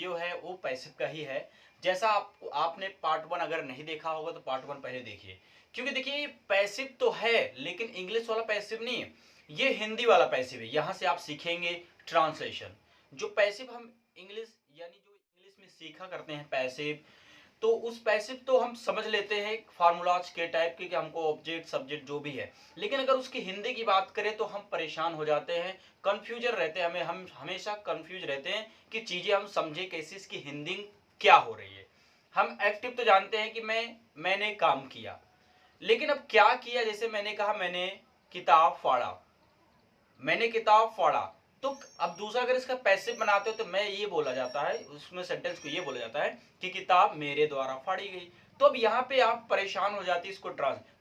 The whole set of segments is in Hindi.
वीडियो है वो पैसिव का ही है। जैसा आपने पार्ट 1 अगर नहीं देखा होगा तो पार्ट 1 पहले देखिए, क्योंकि देखिए पैसिव तो है लेकिन इंग्लिश वाला पैसिव नहीं है, ये हिंदी वाला पैसिव है। यहाँ से आप सीखेंगे ट्रांसलेशन। जो पैसिव हम इंग्लिश यानी जो इंग्लिश में सीखा करते हैं पैसिव, तो उस पैसिव तो हम समझ लेते हैं फार्मूलाज के टाइप के कि हमको ऑब्जेक्ट सब्जेक्ट जो भी है, लेकिन अगर उसकी हिंदी की बात करें तो हम परेशान हो जाते हैं, कंफ्यूजन रहते हैं, हम हमेशा कंफ्यूज रहते हैं कि चीज़ें हम समझे कैसे, इसकी हिंदी क्या हो रही है। हम एक्टिव तो जानते हैं कि मैंने काम किया, लेकिन अब क्या किया, जैसे मैंने कहा मैंने किताब फाड़ा, मैंने किताब फाड़ा, तो अब दूसरा अगर इसका पैसिव बनाते हो तो मैं ये बोला जाता है, उसमें सेंटेंस को ये बोला जाता है कि किताब मेरे द्वारा फाड़ी गई। तो अब यहाँ पे आप परेशान हो जाती है इसको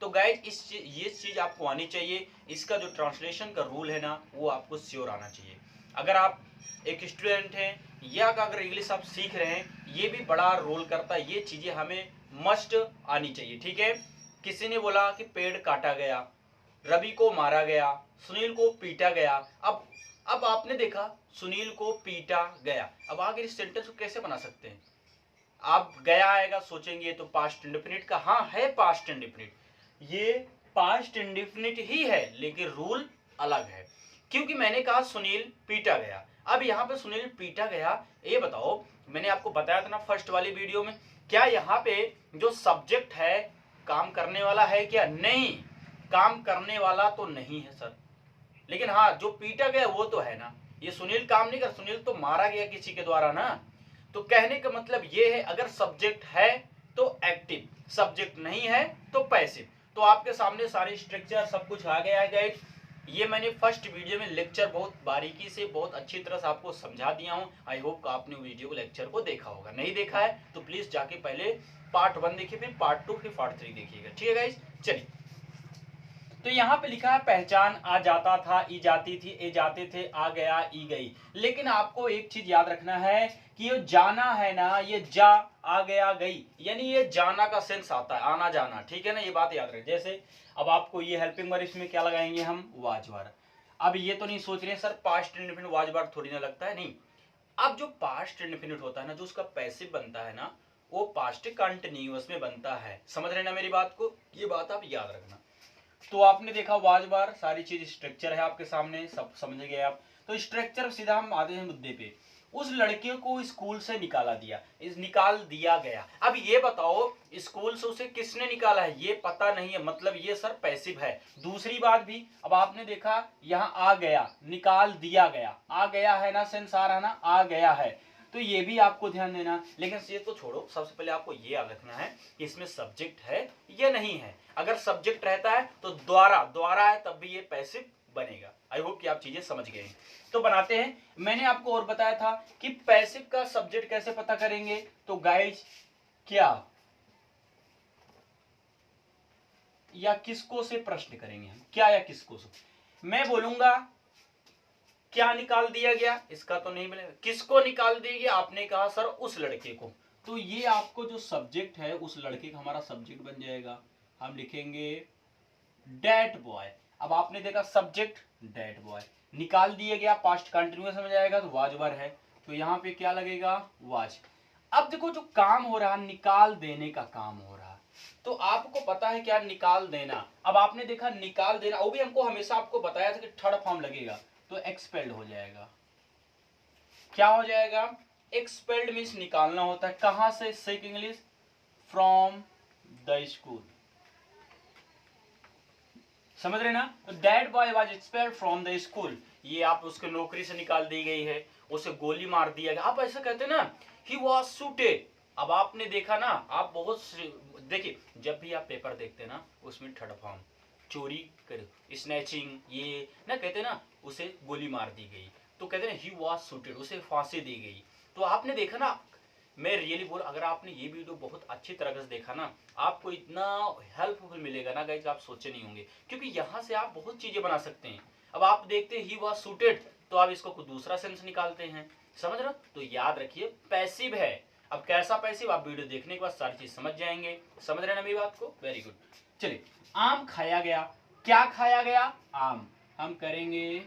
तो गाइज ये चीज आपको आनी चाहिए, इसका जो ट्रांसलेशन का रूल है ना वो आपको श्योर आना चाहिए। अगर आप एक स्टूडेंट हैं या अगर इंग्लिश आप सीख रहे हैं, ये भी बड़ा रोल करता है, ये चीजें हमें मस्ट आनी चाहिए, ठीक है। किसी ने बोला कि पेड़ काटा गया, रवि को मारा गया, सुनील को पीटा गया। अब आपने देखा सुनील को पीटा गया, अब आगे इस सेंटेंस को कैसे बना सकते हैं। आप गया आएगा सोचेंगे तो पास्ट इंडेफिनिट का, हाँ है पास्ट इंडेफिनिट, ये पास्ट इंडेफिनिट ही है लेकिन रूल अलग है, क्योंकि मैंने कहा सुनील पीटा गया। अब यहाँ पे सुनील पीटा गया, ये बताओ, मैंने आपको बताया था ना फर्स्ट वाली वीडियो में, क्या यहाँ पे जो सब्जेक्ट है काम करने वाला है क्या? नहीं, काम करने वाला तो नहीं है सर, लेकिन हाँ जो पीटा गया वो तो है ना। ये सुनील काम नहीं कर, सुनील तो मारा गया किसी के द्वारा ना। तो कहने का मतलब ये है, अगर सब्जेक्ट है तो एक्टिव, सब्जेक्ट नहीं है तो पैसिव। तो आपके सामने सारे स्ट्रक्चर सब कुछ आ गया है गाइस। ये मैंने फर्स्ट वीडियो में लेक्चर बहुत बारीकी से बहुत अच्छी तरह से आपको समझा दिया हूँ। आई होप आपने वीडियो लेक्चर को देखा होगा, नहीं देखा है तो प्लीज जाके पहले पार्ट 1 देखिए, फिर पार्ट 2, फिर पार्ट 3 देखिएगा, ठीक है गाइस। चलिए, तो यहाँ पे लिखा है पहचान आ जाता था, ई जाती थी, ए जाते थे, आ गया, ई गई। लेकिन आपको एक चीज याद रखना है कि ये जाना है ना, ये जा, आ गया, गई, यानी ये जाना का सेंस आता है, आना जाना, ठीक है ना, ये बात याद रखें। जैसे अब आपको ये हेल्पिंग वर्ब, इसमें क्या लगाएंगे हम? Was verb. अब ये तो नहीं सोच रहे sir past indefinite was verb थोड़ी ना लगता है, नहीं। अब जो पास्ट इंडेफिनिट होता है ना, जो उसका पैसिव बनता है ना, वो पास्ट कंटिन्यूअस में बनता है। समझ रहे ना मेरी बात को? ये बात आप याद रखना। तो आपने देखा वाज बार, सारी चीज स्ट्रक्चर है आपके सामने, सब समझ गए आप। तो स्ट्रक्चर सीधा हम आते हैं मुद्दे पे। उस लड़के को स्कूल से निकाल दिया गया। अब ये बताओ स्कूल से उसे किसने निकाला है, ये पता नहीं है, मतलब ये सर पैसिव है। दूसरी बात भी, अब आपने देखा यहाँ आ गया, निकाल दिया गया, आ गया है ना, सेंस आ रहा ना, आ गया है, तो ये भी आपको ध्यान देना। लेकिन ये तो छोड़ो, सबसे पहले आपको ये याद रखना है कि इसमें सब्जेक्ट है या नहीं है। अगर सब्जेक्ट रहता है तो द्वारा है, तब भी ये पैसिव बनेगा। आई होप कि आप चीजें समझ गए हैं। तो बनाते हैं। मैंने आपको और बताया था कि पैसिव का सब्जेक्ट कैसे पता करेंगे। तो गाइज, क्या या किसको से प्रश्न करेंगे हम, क्या या किसको से। मैं बोलूंगा क्या निकाल दिया गया, इसका तो नहीं मिलेगा। किसको निकाल दिया गया? आपने कहा सर उस लड़के को, तो ये आपको जो सब्जेक्ट है उस लड़के का हमारा सब्जेक्ट बन जाएगा। हम लिखेंगे डेट बॉय। अब आपने देखा सब्जेक्ट डेट बॉय, निकाल दिया गया, पास्ट कंटिन्यूअस में जाएगा तो वाज वर है, तो यहाँ पे क्या लगेगा? वाज। अब देखो जो काम हो रहा, निकाल देने का काम हो रहा, तो आपको पता है क्या निकाल देना। अब आपने देखा निकाल देना, वो भी हमको हमेशा आपको बताया था कि थर्ड फॉर्म लगेगा, तो एक्सपेल्ड हो जाएगा। क्या हो जाएगा? एक्सपेल्ड मीन्स निकालना होता है। कहां से? सिक इंग्लिश, फ्रॉम द स्कूल। समझ रहे ना? तो that boy was expelled from the school, ये आप उसके नौकरी से निकाल दी गई है, उसे गोली मार दिया गया। आप ऐसा कहते ना, ही वॉज शूटेड। अब आपने देखा ना, आप बहुत देखिए, जब भी आप पेपर देखते ना उसमें थर्ड फॉर्म, चोरी कर, स्नैचिंग, ये ना कहते ना, उसे गोली मार दी गई, तो कहते ना ही वॉज शूटेड, उसे फांसी दी गई। तो आपने देखा ना, मैं रियली बोल, अगर आपने ये वीडियो बहुत अच्छी तरह से देखा ना, आपको इतना हेल्पफुल मिलेगा ना गाइस, आप सोचे नहीं होंगे, क्योंकि यहाँ से आप बहुत चीजें बना सकते हैं। अब आप देखते हैं ही वॉज सूटेड, तो आप इसको कुछ दूसरा सेंस निकालते हैं, समझ रहे? तो याद रखिए पैसिव है। अब कैसा पैसिव, आप वीडियो देखने के बाद सारी चीज समझ जाएंगे। समझ रहे ना मेरी बात को? Very good. चलिए, आम खाया गया। क्या खाया गया? आम। हम करेंगे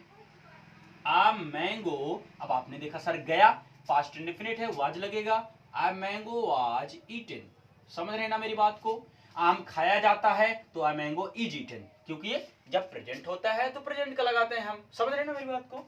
आम, मैंगो। अब आपने देखा सर गया, पास्ट इंडेफिनिट है, वाज लगेगा। आई मैंगो वाज ईटन, समझ रहे हैं ना मेरी बात को। आम खाया जाता है तो आई मैंगो इज ईटन, क्योंकि ये जब प्रेजेंट होता है तो प्रेजेंट का लगाते हैं हम, समझ रहे हैं ना मेरी बात को।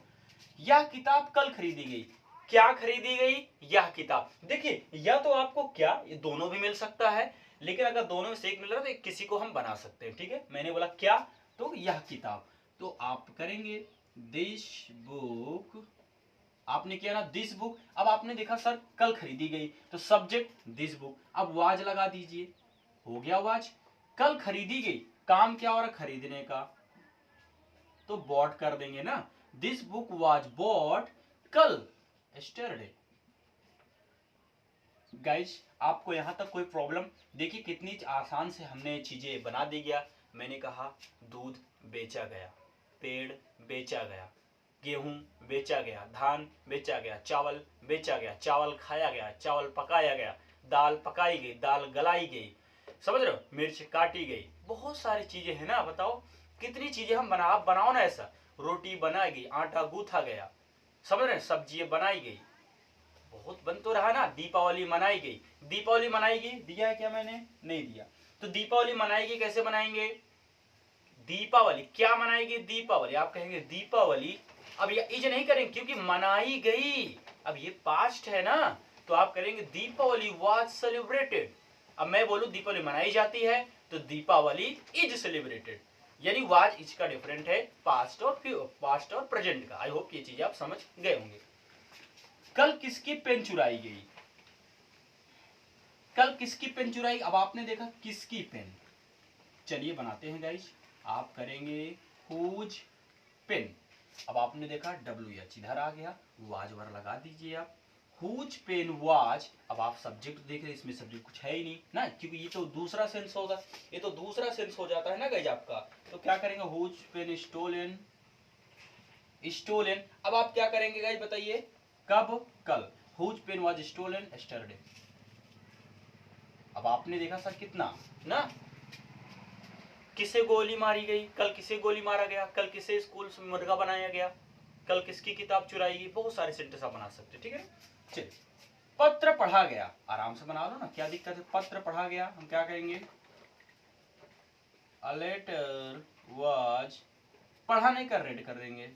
यह किताब कल खरीदी गई, क्या खरीदी गई, यह किताब। देखिए या तो आपको क्या, ये दोनों भी मिल सकता है, लेकिन अगर दोनों में से एक मिल रहा है तो किसी को हम बना सकते हैं, ठीक है। मैंने बोला क्या, तो यह किताब, तो आप करेंगे दिस बुक, आपने किया ना दिस बुक। अब आपने देखा सर कल खरीदी गई, तो सब्जेक्ट दिस बुक, अब वाज लगा दीजिए, हो गया वाज। कल खरीदी गई, काम क्या हो रहा, खरीदने का, तो बॉट कर देंगे ना, दिस बुक वाज बॉट कल, यस्टरडे। गाइस आपको यहां तक कोई प्रॉब्लम, देखिए कितनी आसान से हमने चीजें बना दी गया। मैंने कहा दूध बेचा गया, पेड़ बेचा गया, गेहूं बेचा गया, धान बेचा गया, चावल बेचा गया, चावल खाया गया, चावल पकाया गया, दाल पकाई गई, दाल गलाई गई, समझ रहे हो, मिर्च काटी गई, बहुत सारी चीजें है ना। बताओ कितनी चीजें हम बना, आप बनाओ ना ऐसा, रोटी बनाई गई, आटा गूथा गया, समझ रहे, सब्जी बनाई गई, बहुत बन तो रहा ना। दीपावली मनाई गई, दीपावली मनाई गई, दिया है क्या मैंने, नहीं दिया। तो दीपावली मनाएगी, कैसे मनाएंगे, दीपावली क्या मनाएगी, दीपावली, आप कहेंगे दीपावली। अब ये इज नहीं करेंगे क्योंकि मनाई गई, अब ये पास्ट है ना, तो आप करेंगे दीपावली वाज सेलिब्रेटेड। अब मैं बोलूं दीपावली मनाई जाती है, तो दीपावली इज सेलिब्रेटेड, यानी वाज इज का डिफरेंट है पास्ट और प्रेजेंट का। आई होप ये चीज आप समझ गए होंगे। कल किसकी पेन चुराई गई, कल किसकी पेन चुराई, अब आपने देखा किसकी पेन, चलिए बनाते हैं गाइस। आप करेंगे हुज पेन, अब आपने देखा डब्ल्यू एच इधर आ गया, वाज वर लगा दीजिए आप, हुज पेन वाज। अब आप सब्जेक्ट देख रहे हैं, इसमें सब्जेक्ट कुछ है ही नहीं ना, क्योंकि ये तो दूसरा सेंस होगा, ये तो दूसरा सेंस हो जाता है ना गाइस आपका। तो क्या करेंगे, हुज पेन स्टोलन, स्टोलन। अब आप क्या करेंगे गाइस बताइए, कब, कल, whose pen was stolen yesterday. अब आपने देखा सर कितना ना, किसे गोली मारी गई, कल किसे गोली मारा गया, कल किसे स्कूल में मुर्गा बनाया गया, कल किसकी किताब चुराई गई, बहुत सारे सेंटेंस आप बना सकते, ठीक है। चलिए, पत्र पढ़ा गया, आराम से बना लो ना, क्या दिक्कत है, पत्र पढ़ा गया, हम क्या कहेंगे, अ लेटर वाज, पढ़ा नहीं कर रेड कर देंगे,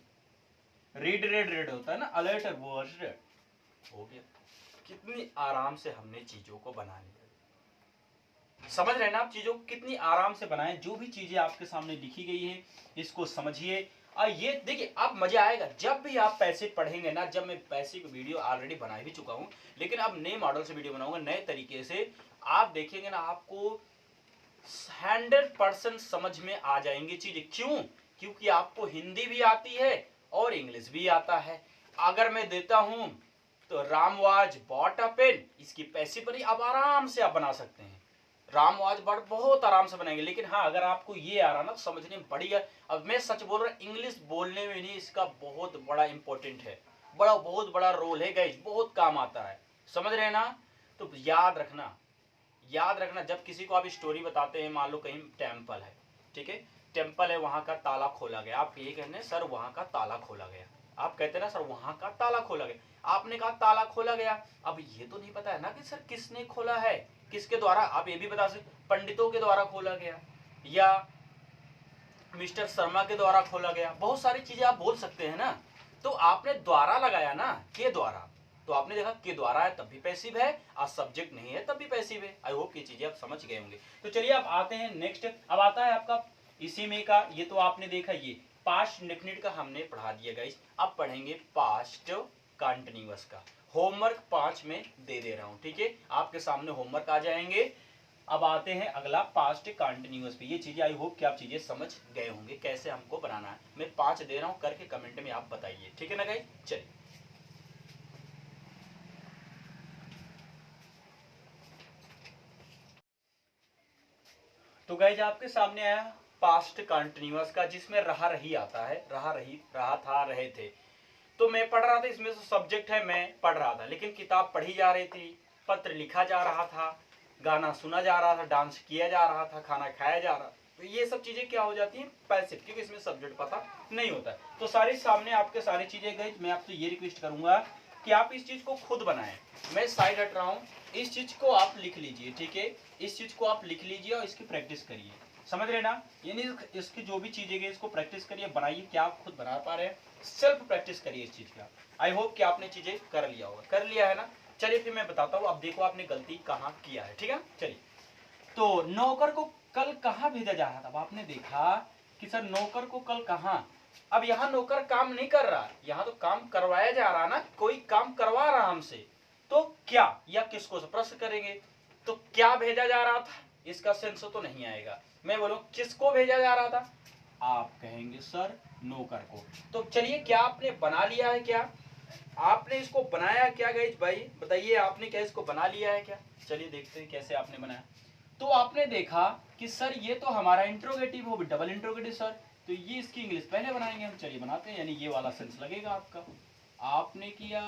रीड रेड रेड होता है ना, अ लेटर वाज रेड, हो गया। कितनी आराम से हमने चीजों को बना लिया, समझ रहे हैं ना आप, चीजों को कितनी आराम से बनाएं। जो भी चीजें आपके सामने लिखी गई है इसको समझिए, और ये देखिए आप मजा आएगा जब भी आप पैसे पढ़ेंगे ना। जब मैं पैसे की वीडियो ऑलरेडी बना भी चुका हूं, लेकिन अब नए मॉडल से वीडियो बनाऊंगा नए तरीके से, आप देखेंगे ना आपको 100% समझ में आ जाएंगी चीजें। क्यों, क्योंकि आपको हिंदी भी आती है और इंग्लिश भी आता है। अगर मैं देता हूं तो Ram was bought a pen, इसकी पैसिव बनी, आप आराम से आप बना सकते हैं, राम वाज बॉट बहुत आराम से बनाएंगे। लेकिन हाँ अगर आपको ये आ रहा ना तो समझने में बढ़िया। अब मैं सच बोल रहा, इंग्लिश बोलने में नहीं इसका बहुत बड़ा इंपॉर्टेंट है, बहुत बड़ा रोल है गाइस, बहुत काम आता है, समझ रहे हैं ना। तो याद रखना, याद रखना, जब किसी को आप स्टोरी बताते हैं, मान लो कहीं टेम्पल है, ठीक है, टेम्पल है, वहां का ताला खोला गया, आप ये कहते हैं सर वहां का ताला खोला गया, आप कहते हैं ना सर वहां का ताला खोला गया, आपने कहा ताला खोला गया। अब ये तो नहीं पता है ना कि सर किसने खोला है, किसके द्वारा, आप ये भी बता सकते पंडितों के द्वारा खोला गया या मिस्टर शर्मा के द्वारा खोला गया, बहुत सारी चीजें आप बोल सकते हैं ना। तो आपने द्वारा लगाया ना, के द्वारा, तो आपने देखा के द्वारा है तब भी पैसिव है, और सब्जेक्ट नहीं है तब भी पैसिव है। आई होप ये चीजें आप समझ गए होंगे। तो चलिए आप आते हैं नेक्स्ट, अब आता है आपका इसी में का, ये तो आपने देखा, ये पास्ट इंडेफिनिट का हमने पढ़ा दिया गाइस। अब पढ़ेंगे पास्ट कंटिन्यूअस का, होमवर्क 5 में दे रहा हूं, ठीक है, आपके सामने होमवर्क आ जाएंगे। अब आते हैं अगला पास्ट कंटिन्यूअस पे, ये चीजें आई होप कि आप चीजें समझ गए होंगे कैसे हमको बनाना है। मैं 5 दे रहा हूं, करके कमेंट में आप बताइए, ठीक है ना गाइस। चलिए तो गाइस आपके सामने आया पास्ट कंटिन्यूअस का, जिसमें रहा रही आता है, रहा रही, रहा था, रहे थे। तो मैं पढ़ रहा था, इसमें जो सब्जेक्ट है मैं पढ़ रहा था, लेकिन किताब पढ़ी जा रही थी, पत्र लिखा जा रहा था, गाना सुना जा रहा था, डांस किया जा रहा था, खाना खाया जा रहा। तो ये सब चीजें क्या हो जाती हैं, पैसिव, क्योंकि इसमें सब्जेक्ट पता नहीं होता है। तो सारी सामने आपके सारी चीजें गई। मैं आपसे ये रिक्वेस्ट करूंगा कि आप इस चीज को खुद बनाएं। मैं साइड हट रहा हूं, इस चीज को आप लिख लीजिए, ठीक है, इस चीज को आप लिख लीजिए और इसकी प्रैक्टिस करिए, समझ रहे ना, यानी इसकी जो भी चीजें है इसको प्रैक्टिस करिए, बनाइए, क्या आप खुद बना पा रहे हैं, सेल्फ प्रैक्टिस करिए इस चीज का। आई होप कि आपने चीजें कर लिया होगा, कर लिया है ना। चलिए फिर मैं बताता हूँ, अब देखो आपने गलती कहाँ किया है, ठीक है। चलिए, तो नौकर को कल कहाँ भेजा जा रहा था, अब आपने देखा कि सर नौकर को कल कहाँ, अब यहाँ नौकर काम नहीं कर रहा, यहाँ तो काम करवाया जा रहा ना, कोई काम करवा रहा हमसे, तो क्या या किसको से प्रश्न करेंगे, तो क्या भेजा जा रहा था, इसका सेंस तो नहीं आएगा। मैं बोलूं किसको भेजा जा रहा था, आप कहेंगे सर नौकर को। तो चलिए, क्या आपने बना लिया है, क्या आपने इसको बनाया क्या गाइस भाई, बताइए आपने क्या इसको बना लिया है क्या। चलिए देखते हैं कैसे आपने बनाया। तो आपने देखा कि सर ये तो हमारा इंट्रोगेटिव हो, डबल इंट्रोगेटिव सर, तो ये इसकी इंग्लिश पहले बनाएंगे हम, चलिए बनाते हैं, यानी ये वाला सेंस लगेगा आपका। आपने किया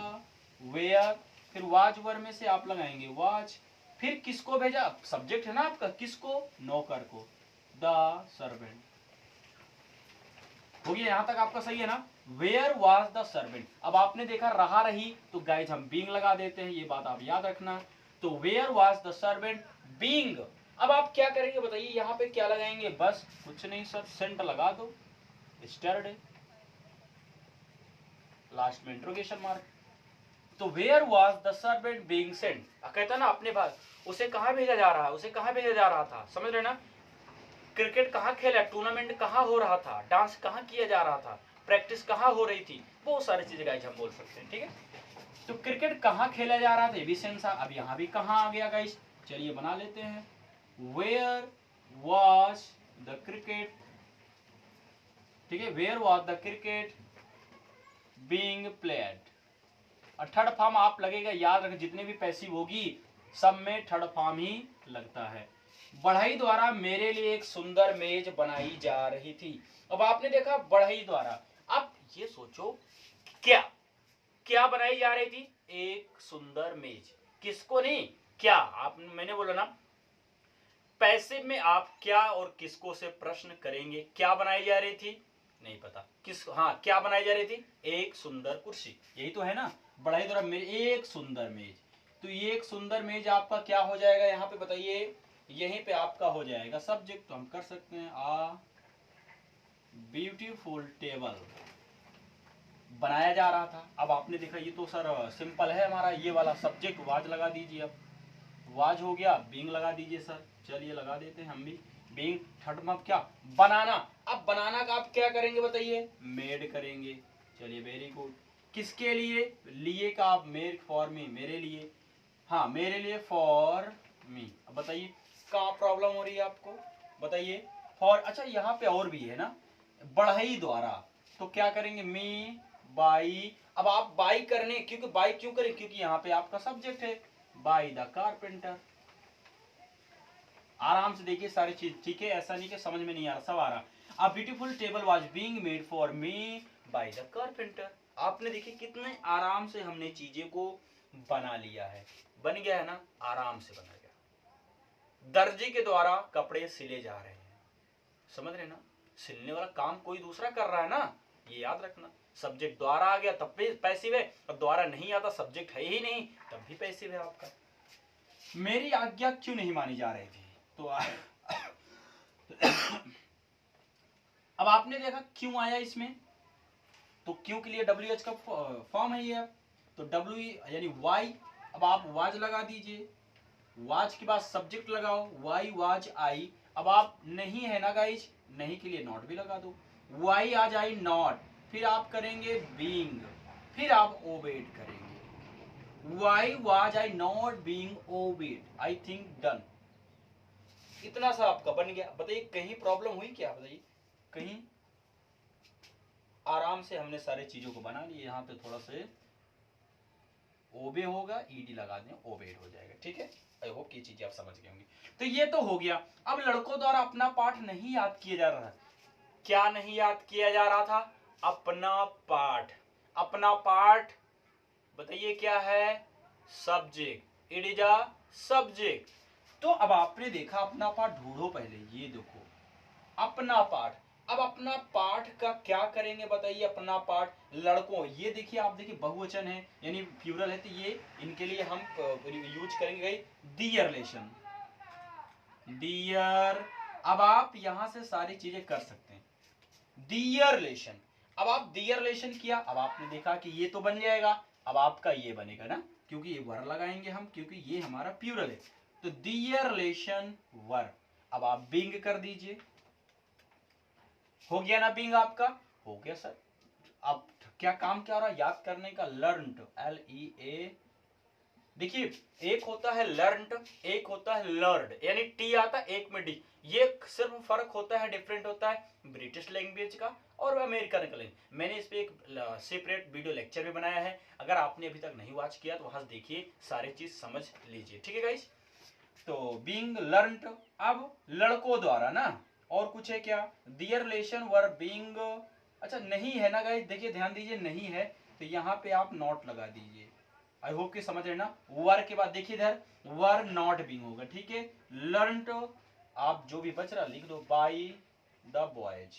वेयर, फिर वाज वर में से आप लगाएंगे वाज, फिर किसको भेजा, सब्जेक्ट है ना आपका, किसको, नौकर को, द सर्वेंट। हो गया, यहां तक आपका सही है ना। वेयर वाज द सर्वेंट, अब आपने देखा रहा रही, तो गाइज हम बीइंग लगा देते हैं, ये बात आप याद रखना। तो where was the servant being, अब आप क्या करेंगे बताइए, यहाँ पे क्या लगाएंगे, बस कुछ नहीं सर, सेंट लगा दो, स्टरडे, लास्ट में इंट्रोगेशन मार्क। तो where was the servant being sent, कहता ना अपने बात, उसे कहाँ भेजा जा रहा है, उसे कहाँ भेजा जा रहा था, समझ रहे ना, क्रिकेट कहाँ खेला, टूर्नामेंट कहाँ हो रहा था, डांस कहाँ किया जा रहा था, प्रैक्टिस कहाँ हो रही थी, बहुत सारी चीजें गाइस हम बोल सकते हैं, ठीक है। तो क्रिकेट कहाँ खेला जा रहा था, ये भी सेंस। अब यहाँ भी कहाँ आ गया गाइस, चलिए बना लेते हैं, वेयर वाज द क्रिकेट, ठीक है, where was the cricket being played. और थर्ड फॉर्म आप लगेगा, याद रखें जितने भी पैसिव होगी सब में थर्ड फॉर्म ही लगता है। बढ़ई द्वारा मेरे लिए एक सुंदर मेज बनाई जा रही थी, अब आपने देखा बढ़ई द्वारा, अब ये सोचो क्या क्या बनाई जा रही थी, एक सुंदर मेज, किसको नहीं, क्या आप, मैंने बोला ना पैसिव में आप क्या और किसको से प्रश्न करेंगे, क्या बनाई जा रही थी नहीं पता, किस, हाँ क्या बनाई जा रही थी, एक सुंदर कुर्सी, यही तो है ना, बढ़ाई द्वारा मेज, एक सुंदर मेज, तो ये एक सुंदर मेज आपका क्या हो जाएगा यहाँ पे बताइए, यहीं पे आपका हो जाएगा सब्जेक्ट, तो हम कर सकते हैं आ ब्यूटीफुल टेबल बनाया जा रहा था। अब आपने देखा ये तो सर सिंपल है हमारा, ये वाला सब्जेक्ट वाज लगा दीजिए, अब वाज हो गया, बीइंग लगा दीजिए सर, चलिए लगा देते हैं हम भी, बीइंग थर्ड में क्या, बनाना, अब बनाना का आप क्या करेंगे बताइए, मेड करेंगे, चलिए वेरी गुड, किसके लिए, लिए का आप मेड, फॉर मी, मेरे लिए, हाँ मेरे लिए, फॉर मी। अब बताइए कहाँ प्रॉब्लम हो रही है आपको, बताइए, फॉर, अच्छा यहाँ पे और भी है ना, बढ़ई द्वारा, तो क्या करेंगे, मी बाई, अब आप बाई करने, क्योंकि बाई क्यों करें, क्योंकि यहाँ पे आपका सब्जेक्ट है, बाई द कारपेंटर। आराम से देखिए सारी चीज, ठीक है, ऐसा नहीं कि समझ में नहीं आ रहा, सब आ रहा। A beautiful table was being made for me by the carpenter. आपने देखिए कितने आराम से हमने चीजें को बना लिया है, बन गया है ना, आराम से बना गया। दर्जी के द्वारा कपड़े सिले जा रहे हैं, समझ रहे ना, सिलने वाला काम कोई दूसरा कर रहा है ना, ये याद रखना। सब्जेक्ट द्वारा आ गया तब भी पैसिव है, और द्वारा नहीं आता, सब्जेक्ट है ही नहीं, तब भी पैसिव है आपका। मेरी आज्ञा क्यों नहीं मानी जा रही थी, तो अब आपने देखा क्यों आया इसमें, तो क्यों के लिए डब्ल्यू एच का फॉर्म है ये, तो डब्ल्यू यानी वाई, अब आप वाज लगा दीजिए, वाज के बाद सब्जेक्ट लगाओ, वाई वाज आई, अब आप नहीं है ना गाइज, नहीं के लिए नॉट भी लगा दो, वाई आज आई नॉट, फिर आप करेंगे बीइंग, फिर आप ओबेड करेंगे, why was I not being obeyed, I think done, इतना सा आपका बन गया। बताइए कहीं प्रॉब्लम हुई क्या, बताइए कहीं, आराम से हमने सारे चीजों को बना लिए, यहाँ पे थोड़ा से ओबे होगा, ईडी लगा दें, ओबेड हो जाएगा, ठीक है। आई होप ये चीजें आप समझ गए होंगे। तो ये तो हो गया। अब लड़कों द्वारा अपना पाठ नहीं याद किया जा रहा है, क्या नहीं याद किया जा रहा था, अपना पाठ, अपना पाठ बताइए क्या है, subject, it is a subject. तो अब आपने देखा अपना पाठ ढूंढो पहले, ये देखो अपना पाठ, अब अपना पाठ का क्या करेंगे बताइए। अपना पाठ लड़कों, ये देखिए आप देखिए बहुवचन है यानी प्लूरल है, तो ये इनके लिए हम यूज करेंगे डियर रिलेशन, डियर। अब आप यहां से सारी चीजें कर सकते हैं। डियर रिलेशन, अब आप डियर रिलेशन किया, अब आपने देखा कि ये तो बन जाएगा, अब आपका ये बनेगा ना, क्योंकि ये वर लगाएंगे हम, क्योंकि ये हमारा प्लूरल है। तो डियर रिलेशन वर। अब आप बिंग कर दीजिए, हो गया ना बिंग आपका, हो गया सर। अब क्या काम क्या हो रहा है, याद करने का, लर्नड, LEA। देखिए एक होता है लर्नड, एक होता है लर्ड, यानी टी आता है एक में डी। ये सिर्फ फर्क होता है, डिफरेंट होता है ब्रिटिश लैंग्वेज का और अमेरिकन का लैंग्वेज। मैंने इस पे एक सेपरेट वीडियो लेक्चर भी बनाया है, अगर आपने अभी तक नहीं वॉच किया तो वहां देखिए, सारी चीज समझ लीजिए, ठीक है गाइस। तो बीइंग लर्नड, अब लड़कों द्वारा ना, और कुछ है क्या, दियर रिलेशन वर बीइंग, अच्छा नहीं है ना गाइस, देखिए ध्यान दीजिए नहीं है, तो यहाँ पे आप नॉट लगा दीजिए। आई होप कि समझ रहे ना। वर के बाद देखिए इधर वर नॉट बीइंग होगा, ठीक है। लर्नड, आप जो भी बच रहा लिख दो, बाय द बॉयज,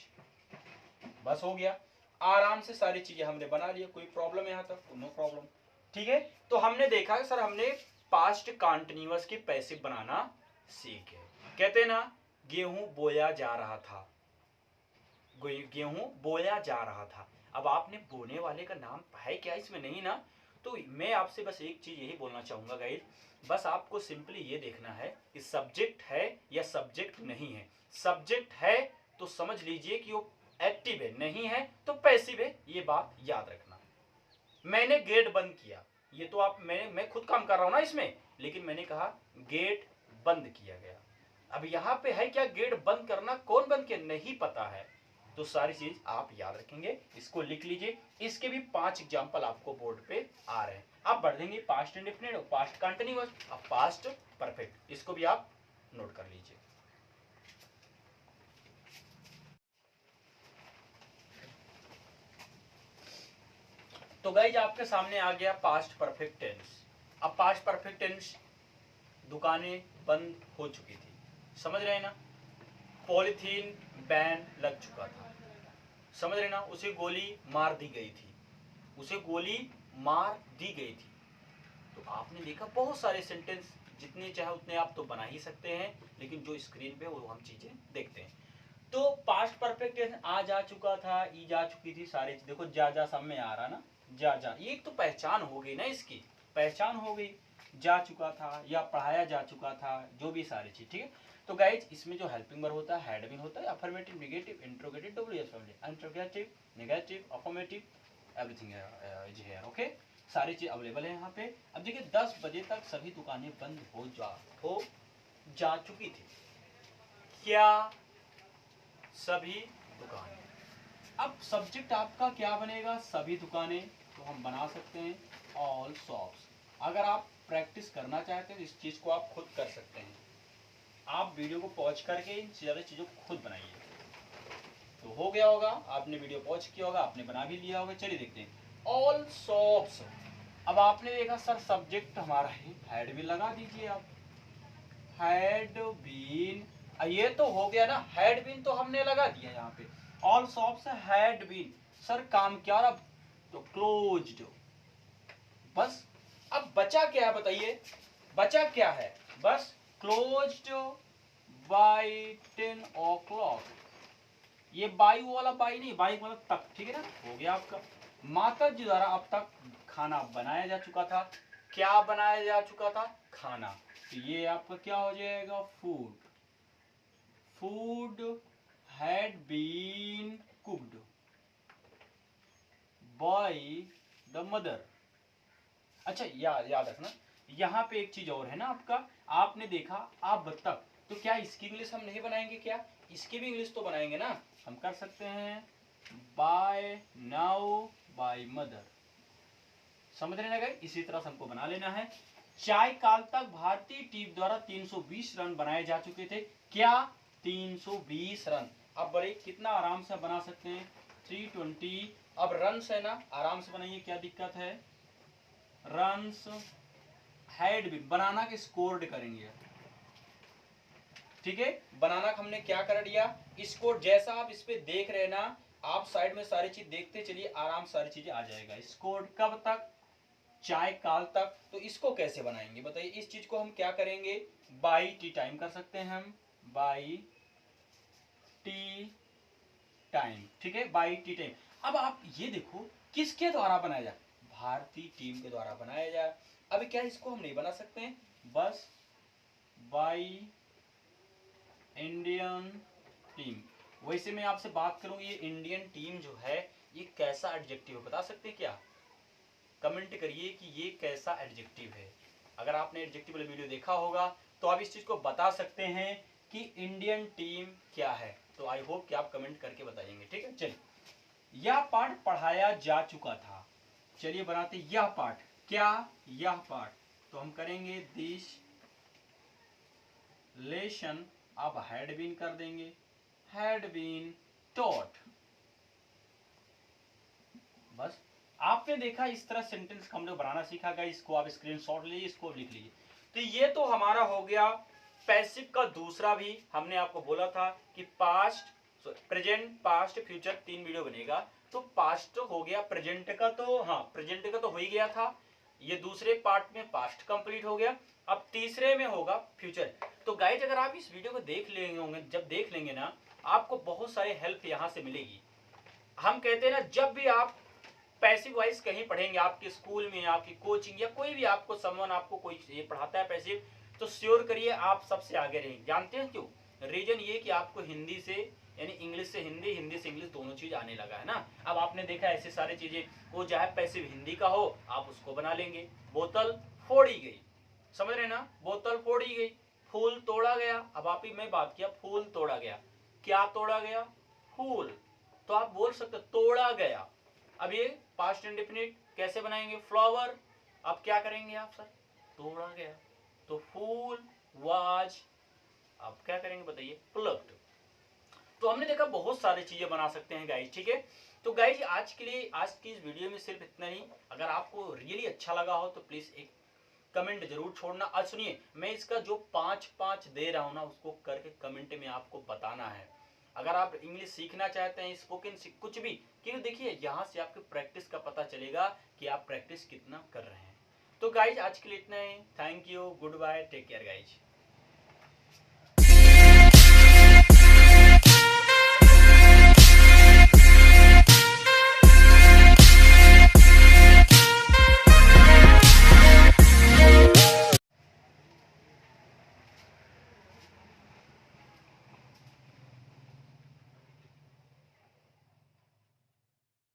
बस हो गया। आराम से सारी चीजें हमने बना ली, कोई प्रॉब्लम यहाँ तक, नो प्रॉब्लम, ठीक है। तो हमने देखा सर, हमने पास्ट कंटिन्यूअस के पैसिव बनाना सीखे। कहते ना, गेहूं बोया जा रहा था, गेहूं बोया जा रहा था। अब आपने बोने वाले का नाम है क्या इसमें, नहीं ना। तो मैं आपसे बस एक चीज यही बोलना चाहूंगा गाइस, बस आपको सिंपली ये देखना है कि सब्जेक्ट है या सब्जेक्ट नहीं है। सब्जेक्ट है तो समझ लीजिए कि वो एक्टिव है, नहीं है तो पैसिव है, ये बात याद रखना। मैंने गेट बंद किया, ये तो आप, मैं खुद काम कर रहा हूं ना इसमें, लेकिन मैंने कहा गेट बंद किया गया। अब यहां पे है क्या, गेट बंद करना, कौन बंद किया नहीं पता है, तो सारी चीज आप याद रखेंगे, इसको लिख लीजिए। इसके भी 5 एग्जांपल आपको बोर्ड पे आ रहे हैं, आप बढ़ देंगे पास्ट इंडेफिनिट और पास्ट कंटिन्यूअस और पास्ट परफेक्ट, इसको भी आप नोट कर लीजिए। तो गाइज आपके सामने आ गया पास्ट परफेक्ट टेंस। अब पास्ट परफेक्ट टेंस, दुकानें बंद हो चुकी थी, समझ रहे हैं ना। पॉलीथीन बैन लग चुका था, समझ रहे ना। उसे गोली मार दी गई थी, उसे गोली मार दी गई थी। तो आपने देखा बहुत सारे सेंटेंस, जितने चाहे उतने आप तो बना ही सकते हैं, लेकिन जो स्क्रीन पे वो हम चीजें देखते हैं। तो पास्ट परफेक्ट टेंस आ जा चुका था, ई जा चुकी थी, सारी चीज देखो, जा सब में आ रहा ना, जा, ये तो पहचान हो गई ना, इसकी पहचान हो गई, जा चुका था या पढ़ाया जा चुका था, जो भी सारी चीज, ठीक है। तो गाइज इसमें जो हेल्पिंग वर्ब होता है, हैड बीन होता है, affirmative, negative, interrogative, WS family, interrogative, negative, affirmative, everything is here, okay. सारी चीज अवेलेबल है यहाँ पे। अब देखिए 10 बजे तक सभी दुकानें बंद हो जा चुकी थी, क्या सभी दुकानें। अब सब्जेक्ट आपका क्या बनेगा, सभी दुकानें, तो हम बना सकते हैं ऑल शॉप्स। अगर आप प्रैक्टिस करना चाहते हैं तो इस चीज को आप खुद कर सकते हैं, आप वीडियो को पॉज करके इन सारी चीजों को खुद बनाइए। तो हो गया होगा, आपने वीडियो पॉज किया होगा, आपने बना भी लिया होगा। चलिए देखते हैं ऑल शॉप्स। अब आपने देखा सर सब्जेक्ट हमारा है, हैड भी लगा दीजिए आप, हैड बीन, ये तो हो गया ना, हैड बीन तो हमने लगा दिया यहाँ पे। All shops had been, sir काम क्या रहा, तो क्लोज्ड, बस। अब बचा क्या है बताइए, बचा क्या है, बस क्लोज्ड बाय 10 o'clock। ये बाई वाला बाई नहीं, बाई मतलब तक, ठीक है ना, हो गया आपका। माता जी द्वारा अब तक खाना बनाया जा चुका था, क्या बनाया जा चुका था, खाना, तो ये आपका क्या हो जाएगा, food, food had been cooked by the mother. अच्छा याद रखना, यहाँ पे एक चीज और है ना आपका, आपने देखा अब तक, तो क्या इसकी इंग्लिश हम नहीं बनाएंगे क्या, इसकी भी इंग्लिश तो बनाएंगे ना, हम कर सकते हैं बाय नाउ बाय मदर, समझ रहे ना, इसी तरह से हमको बना लेना है। चाय काल तक भारतीय टीम द्वारा 320 रन बनाए जा चुके थे, क्या 320 रन। अब बड़े कितना आराम से बना सकते हैं, 320। अब रन है ना, आराम से बनाइए, क्या दिक्कत है, रन्स हैड बीन बनाना के स्कोर्ड करेंगे, ठीक है, बनाना हमने क्या कर दिया, इसको जैसा आप इस पे देख रहे हैं ना, आप साइड में सारी चीज देखते चलिए, आराम सारी चीजें आ जाएगा। स्कोर कब तक, चाय काल तक। तो इसको कैसे बनाएंगे बताइए, इस चीज को हम क्या करेंगे, बाई टी टाइम कर सकते हैं हम, बाई टी टाइम, ठीक है, बाई टी टाइम। अब आप ये देखो किसके द्वारा बनाया जाए, भारतीय टीम के द्वारा बनाया जाए। अभी क्या इसको हम नहीं बना सकते हैं, बस बाई इंडियन टीम। वैसे मैं आपसे बात करूं, ये इंडियन टीम जो है ये कैसा एडजेक्टिव है, बता सकते हैं क्या, कमेंट करिए कि ये कैसा एडजेक्टिव है। अगर आपने एडजेक्टिव वाला वीडियो देखा होगा तो आप इस चीज को बता सकते हैं कि इंडियन टीम क्या है। तो आई होप कि आप कमेंट करके बताएंगे, ठीक है। चलिए, यह पाठ पढ़ाया जा चुका था, चलिए बनाते यह पाठ, क्या, यह पाठ। तो हम करेंगे दिस लेसन, अब हैड बीन कर देंगे, हैड बीन टॉट। बस आपने देखा इस तरह सेंटेंस हम लोग बनाना सीखा गया, इसको आप स्क्रीनशॉट लीजिए, इसको लिख लीजिए। तो ये तो हमारा हो गया पैसिव का दूसरा भी, हमने आपको बोला था कि past, present, past, future 3 video बनेगा। तो पास्ट तो हो गया, प्रेजेंट का तो हाँ, प्रेजेंट का तो हो ही गया था, ये दूसरे पार्ट में पास्ट कंप्लीट हो गया। अब तीसरे में होगा फ्यूचर। तो गाइज अगर आप इस वीडियो को देख लेंगे होंगे, जब देख लेंगे ना, आपको बहुत सारे हेल्प यहाँ से मिलेगी। हम कहते हैं ना, जब भी आप पैसिव वाइज कहीं पढ़ेंगे, आपके स्कूल में, आपकी कोचिंग या कोई भी आपको समवन आपको कोई ये पढ़ाता है पैसिव, तो श्योर करिए आप सबसे आगे रहेंगे। जानते हैं क्यों, रीजन ये कि आपको हिंदी से यानी इंग्लिश से हिंदी, हिंदी से इंग्लिश दोनों चीज आने लगा है ना। अब आपने देखा ऐसे सारी चीजें, वो चाहे पैसिव हिंदी का हो आप उसको बना लेंगे। बोतल फोड़ी गई, समझ रहे ना, बोतल फोड़ी गई, फूल तोड़ा गया। अब आप ही मैं बात किया, फूल तोड़ा गया, क्या तोड़ा गया, फूल। तो आप बोल सकते तोड़ा गया। अब ये पास्ट इंडेफिनिट कैसे बनाएंगे, फ्लावर। अब क्या करेंगे आप सर, तोड़ा गया, तो फूल वाज, अब क्या करेंगे बताइए, प्लक्ड। तो हमने देखा बहुत सारी चीजें बना सकते हैं गाइज, ठीक है। तो गाइज आज के लिए, आज की इस वीडियो में सिर्फ इतना ही। अगर आपको रियली अच्छा लगा हो तो प्लीज एक कमेंट जरूर छोड़ना। आज सुनिए, मैं इसका जो 5-5 दे रहा हूं ना, उसको करके कमेंट में आपको बताना है। अगर आप इंग्लिश सीखना चाहते हैं, स्पोकन कुछ भी, क्योंकि देखिए यहाँ से आपके प्रैक्टिस का पता चलेगा कि आप प्रैक्टिस कितना कर रहे हैं। तो गाइज आज के लिए इतना ही, thank you, goodbye, take care guys.